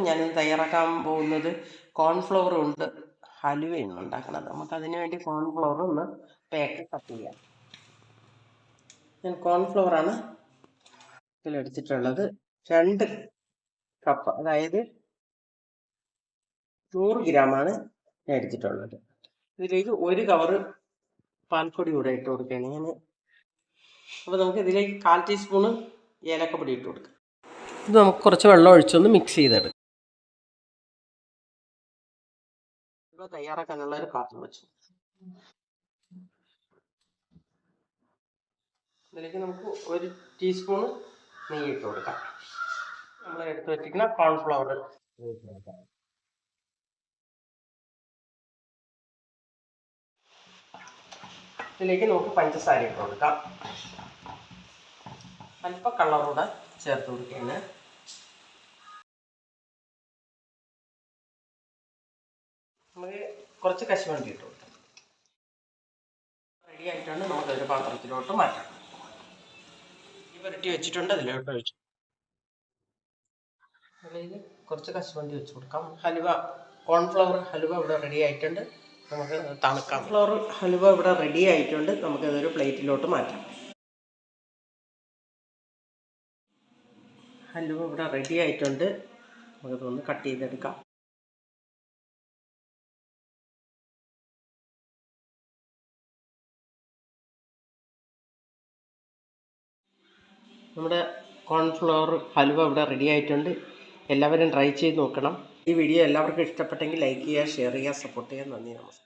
ഞാനിത് തയ്യാറാക്കാൻ പോകുന്നത് കോൺഫ്ലവർ കൊണ്ട് ഹലുവയാണ് ഉണ്ടാക്കുന്നത്. നമുക്കതിന് വേണ്ടി കോൺഫ്ലവർ ഒന്ന് പാക്ക് കട്ട് ചെയ്യാം. ഞാൻ കോൺഫ്ലവറാണ് ഇതിലെടുത്തിട്ടുള്ളത്. 2 കപ്പ്, അതായത് 100 ഗ്രാമാണ് ഞാൻ എടുത്തിട്ടുള്ളത്. ഇതിലേക്ക് 1 കവറ് പാൽപ്പൊടി കൂടെ ഇട്ട് കൊടുക്കുകയാണ് ഞാൻ. അപ്പോൾ നമുക്ക് ഇതിലേക്ക് 1/4 ടീസ്പൂണ് ഏലക്കപ്പൊടി ഇട്ട് കൊടുക്കാം. ഇത് നമുക്ക് കുറച്ച് വെള്ളം ഒഴിച്ചൊന്ന് മിക്സ് ചെയ്തെടുക്കാം. തയ്യാറാക്കാനുള്ള ഒരു പാത്രം വെച്ചു. ഇതിലേക്ക് നമുക്ക് 1 ടീസ്പൂൺ നെയ്യ് ഇട്ട് കൊടുക്കാം. നമ്മൾ എടുത്ത് വെച്ചിരിക്കുന്ന കോൺഫ്ലവർ ഇതിലേക്ക് നമുക്ക് പഞ്ചസാര ഇട്ട് കൊടുക്കാം. അല്പം കളറൂടെ ചേർത്ത് കൊടുക്കുകയാണ്. നമുക്ക് കുറച്ച് കശുവണ്ടി ഇട്ട് കൊടുക്കാം. റെഡി ആയിട്ടുണ്ട്. നമുക്കൊരു പാത്രത്തിലോട്ട് മാറ്റാം. ഈ പുരട്ടി വെച്ചിട്ടുണ്ട്, അതിലോട്ട് ഒഴിച്ചു. അതിലേക്ക് കുറച്ച് കശുവണ്ടി വെച്ച് കൊടുക്കാം. ഹലുവ, കോൺഫ്ലവർ ഹലുവ ഇവിടെ റെഡി ആയിട്ടുണ്ട്. നമുക്ക് തണുക്കാം. ഫ്ലവർ ഹലുവ ഇവിടെ റെഡി ആയിട്ടുണ്ട്. നമുക്കതൊരു പ്ലേറ്റിലോട്ട് മാറ്റാം. ഹലുവ ഇവിടെ റെഡി ആയിട്ടുണ്ട്. നമുക്കതൊന്ന് കട്ട് ചെയ്തെടുക്കാം. നമ്മുടെ കോൺഫ്ലവർ ഹലുവ ഇവിടെ റെഡി ആയിട്ടുണ്ട്. എല്ലാവരും ട്രൈ ചെയ്ത് നോക്കണം. ഈ വീഡിയോ എല്ലാവർക്കും ഇഷ്ടപ്പെട്ടെങ്കിൽ ലൈക്ക് ചെയ്യുക, ഷെയർ ചെയ്യുക, സപ്പോർട്ട് ചെയ്യുക. നന്ദി, നമസ്കാരം.